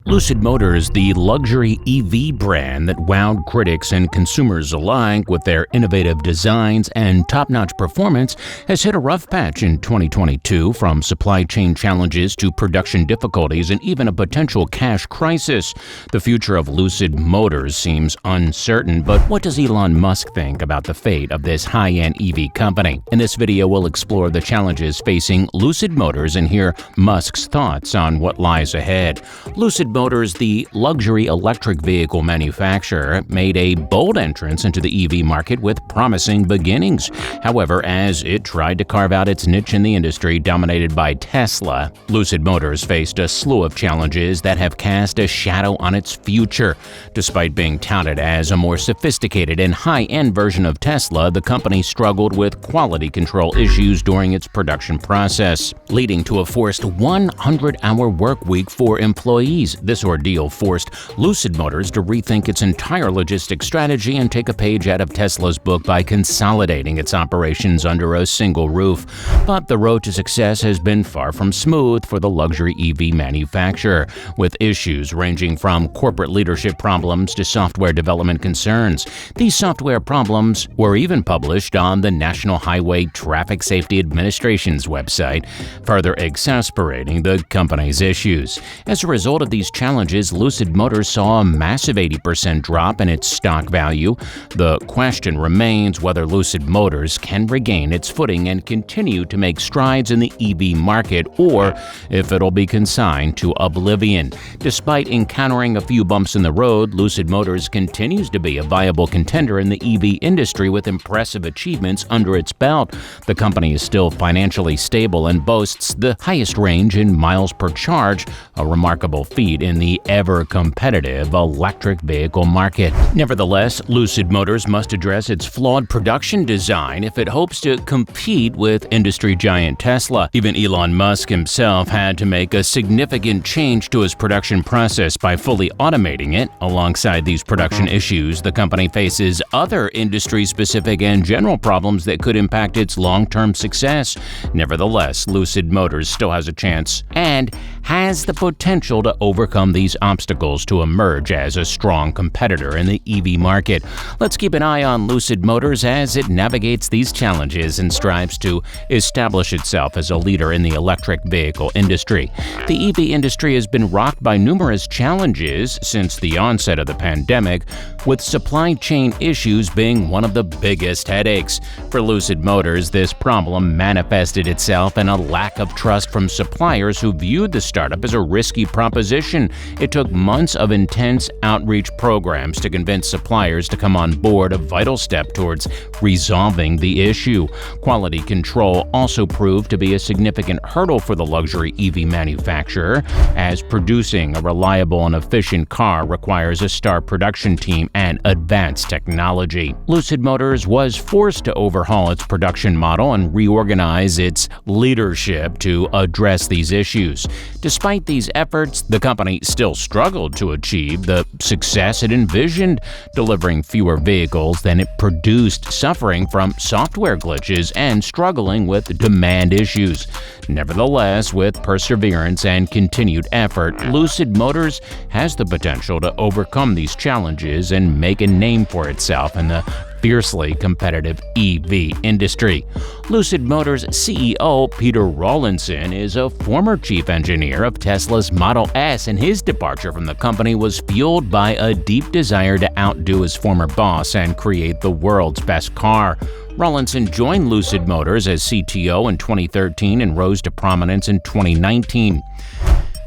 Lucid Motors, the luxury EV brand that wowed critics and consumers alike with their innovative designs and top-notch performance, has hit a rough patch in 2022, from supply chain challenges to production difficulties and even a potential cash crisis. The future of Lucid Motors seems uncertain, but what does Elon Musk think about the fate of this high-end EV company? In this video, we'll explore the challenges facing Lucid Motors and hear Musk's thoughts on what lies ahead. Lucid Motors, the luxury electric vehicle manufacturer, made a bold entrance into the EV market with promising beginnings. However, as it tried to carve out its niche in the industry dominated by Tesla, Lucid Motors faced a slew of challenges that have cast a shadow on its future. Despite being touted as a more sophisticated and high-end version of Tesla, the company struggled with quality control issues during its production process, leading to a forced 100-hour work week for employees. This ordeal forced Lucid Motors to rethink its entire logistics strategy and take a page out of Tesla's book by consolidating its operations under a single roof. But the road to success has been far from smooth for the luxury EV manufacturer, with issues ranging from corporate leadership problems to software development concerns. These software problems were even published on the National Highway Traffic Safety Administration's website, further exasperating the company's issues. As a result of these challenges, Lucid Motors saw a massive 80% drop in its stock value. The question remains whether Lucid Motors can regain its footing and continue to make strides in the EV market, or if it'll be consigned to oblivion. Despite encountering a few bumps in the road, Lucid Motors continues to be a viable contender in the EV industry with impressive achievements under its belt. The company is still financially stable and boasts the highest range in miles per charge, a remarkable feat in the ever-competitive electric vehicle market. Nevertheless, Lucid Motors must address its flawed production design if it hopes to compete with industry giant Tesla. Even Elon Musk himself had to make a significant change to his production process by fully automating it. Alongside these production issues, the company faces other industry-specific and general problems that could impact its long-term success. Nevertheless, Lucid Motors still has a chance and has the potential to overcome these obstacles to emerge as a strong competitor in the EV market. Let's keep an eye on Lucid Motors as it navigates these challenges and strives to establish itself as a leader in the electric vehicle industry. The EV industry has been rocked by numerous challenges since the onset of the pandemic, with supply chain issues being one of the biggest headaches. For Lucid Motors, this problem manifested itself in a lack of trust from suppliers who viewed the startup as a risky proposition. It took months of intense outreach programs to convince suppliers to come on board, a vital step towards resolving the issue. Quality control also proved to be a significant hurdle for the luxury EV manufacturer, as producing a reliable and efficient car requires a star production team and advanced technology. Lucid Motors was forced to overhaul its production model and reorganize its leadership to address these issues. Despite these efforts, the company still struggled to achieve the success it envisioned, delivering fewer vehicles than it produced, suffering from software glitches, and struggling with demand issues. Nevertheless, with perseverance and continued effort, Lucid Motors has the potential to overcome these challenges and make a name for itself in the fiercely competitive EV industry. Lucid Motors CEO Peter Rawlinson is a former chief engineer of Tesla's Model S, and his departure from the company was fueled by a deep desire to outdo his former boss and create the world's best car. Rawlinson joined Lucid Motors as CTO in 2013 and rose to prominence in 2019.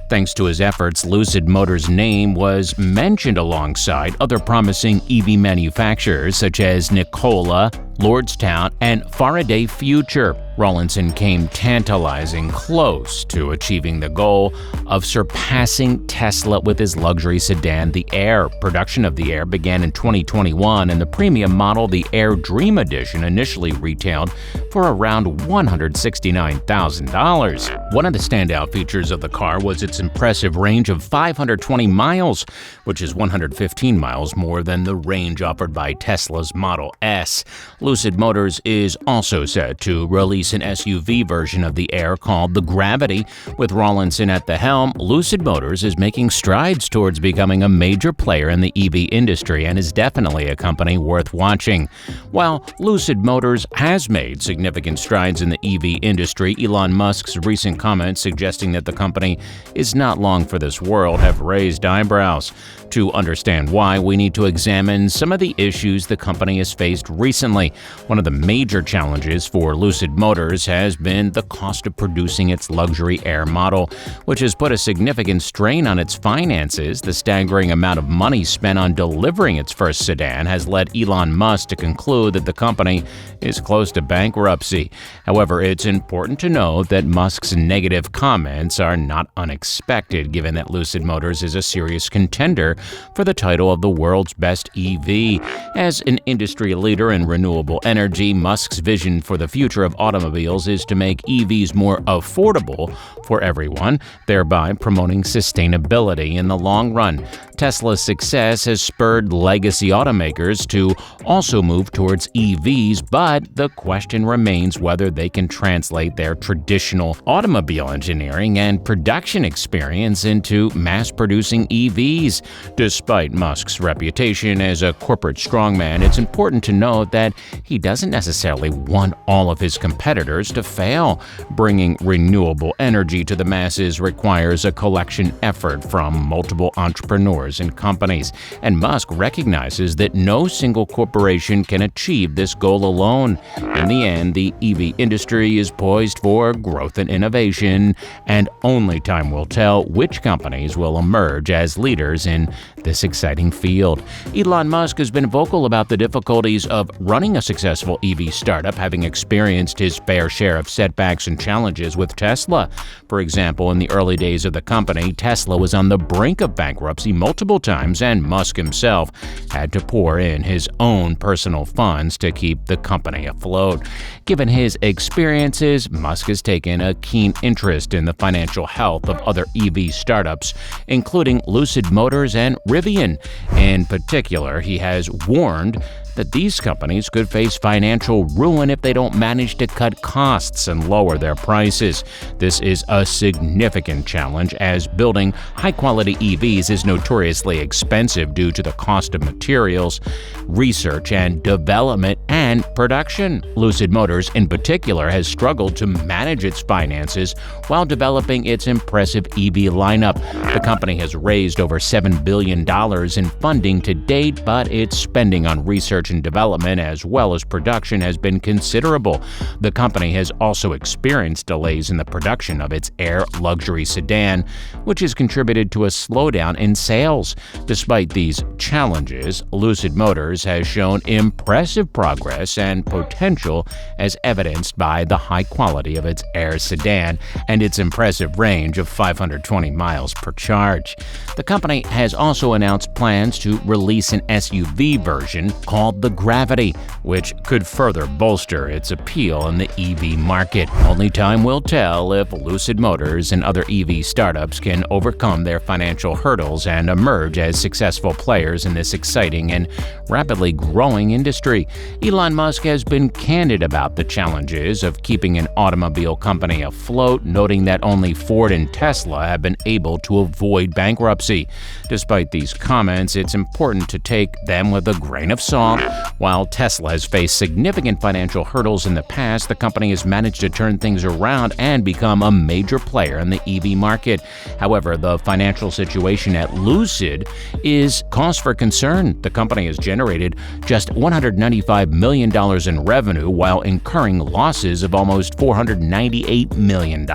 Thanks to his efforts, Lucid Motors' name was mentioned alongside other promising EV manufacturers such as Nikola, Lordstown, and Faraday Future. Rawlinson came tantalizing close to achieving the goal of surpassing Tesla with his luxury sedan, the Air. Production of the Air began in 2021, and the premium model, the Air Dream Edition, initially retailed for around $169,000. One of the standout features of the car was its impressive range of 520 miles, which is 115 miles more than the range offered by Tesla's Model S. Lucid Motors is also set to release release an SUV version of the Air called the Gravity. With Rawlinson at the helm, Lucid Motors is making strides towards becoming a major player in the EV industry and is definitely a company worth watching. While Lucid Motors has made significant strides in the EV industry, Elon Musk's recent comments suggesting that the company is not long for this world have raised eyebrows. To understand why, we need to examine some of the issues the company has faced recently. One of the major challenges for Lucid Motors has been the cost of producing its luxury Air model, which has put a significant strain on its finances. The staggering amount of money spent on delivering its first sedan has led Elon Musk to conclude that the company is close to bankruptcy. However, it's important to note that Musk's negative comments are not unexpected, given that Lucid Motors is a serious contender for the title of the world's best EV. As an industry leader in renewable energy, Musk's vision for the future of automobiles is to make EVs more affordable for everyone, thereby promoting sustainability in the long run. Tesla's success has spurred legacy automakers to also move towards EVs, but the question remains whether they can translate their traditional automobile engineering and production experience into mass-producing EVs. Despite Musk's reputation as a corporate strongman, it's important to note that he doesn't necessarily want all of his competitors to fail. Bringing renewable energy to the masses requires a collection effort from multiple entrepreneurs and companies, and Musk recognizes that no single corporation can achieve this goal alone. In the end, the EV industry is poised for growth and innovation, and only time will tell which companies will emerge as leaders in this exciting field. Elon Musk has been vocal about the difficulties of running a successful EV startup, having experienced his fair share of setbacks and challenges with Tesla. For example, in the early days of the company, Tesla was on the brink of bankruptcy multiple times, and Musk himself had to pour in his own personal funds to keep the company afloat. Given his experiences, Musk has taken a keen interest in the financial health of other EV startups, including Lucid Motors and Rivian. In particular, he has warned that these companies could face financial ruin if they don't manage to cut costs and lower their prices. This is a significant challenge, as building high-quality EVs is notoriously expensive due to the cost of materials, research and development, and production. Lucid Motors, in particular, has struggled to manage its finances while developing its impressive EV lineup. The company has raised over $7 billion in funding to date, but its spending on research and development as well as production has been considerable. The company has also experienced delays in the production of its Air luxury sedan, which has contributed to a slowdown in sales. Despite these challenges, Lucid Motors has shown impressive progress and potential, as evidenced by the high quality of its Air sedan and its impressive range of 520 miles per charge. The company has also announced plans to release an SUV version called the Gravity, which could further bolster its appeal in the EV market. Only time will tell if Lucid Motors and other EV startups can overcome their financial hurdles and emerge as successful players in this exciting and rapidly growing industry. Elon Musk has been candid about the challenges of keeping an automobile company afloat, noting that only Ford and Tesla have been able to avoid bankruptcy. Despite these comments, it's important to take them with a grain of salt. While Tesla has faced significant financial hurdles in the past, the company has managed to turn things around and become a major player in the EV market. However, the financial situation at Lucid is cause for concern. The company has generated just $195 million in revenue while incurring losses of almost $498 million,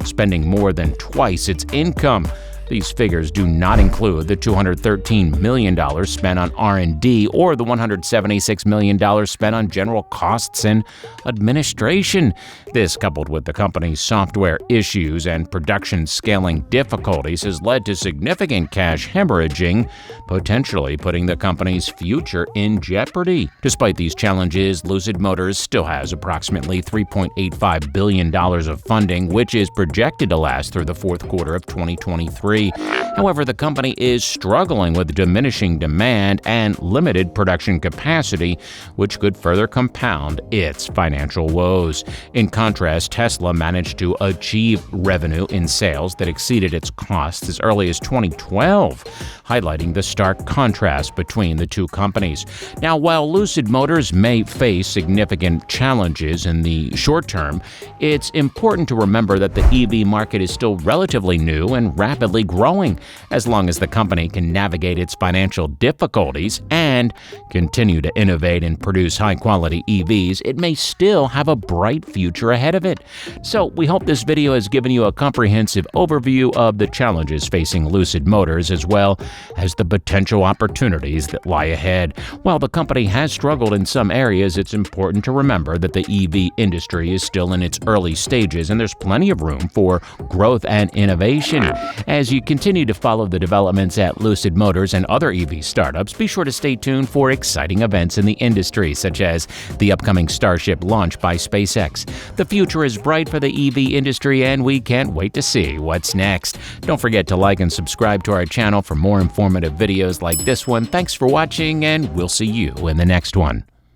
spending more than twice its income. These figures do not include the $213 million spent on R&D or the $176 million spent on general costs and administration. This, coupled with the company's software issues and production scaling difficulties, has led to significant cash hemorrhaging, potentially putting the company's future in jeopardy. Despite these challenges, Lucid Motors still has approximately $3.85 billion of funding, which is projected to last through the fourth quarter of 2023. 2023. However, the company is struggling with diminishing demand and limited production capacity, which could further compound its financial woes. In contrast, Tesla managed to achieve revenue in sales that exceeded its costs as early as 2012, highlighting the stark contrast between the two companies. Now, while Lucid Motors may face significant challenges in the short term, it's important to remember that the EV market is still relatively new and rapidly growing. As long as the company can navigate its financial difficulties and continue to innovate and produce high-quality EVs, it may still have a bright future ahead of it. So we hope this video has given you a comprehensive overview of the challenges facing Lucid Motors as well as the potential opportunities that lie ahead. While the company has struggled in some areas, it's important to remember that the EV industry is still in its early stages and there's plenty of room for growth and innovation. As you continue to follow the developments at Lucid Motors and other EV startups, be sure to stay tuned for exciting events in the industry, such as the upcoming Starship launch by SpaceX. The future is bright for the EV industry, and we can't wait to see what's next. Don't forget to like and subscribe to our channel for more informative videos like this one. Thanks for watching, and we'll see you in the next one.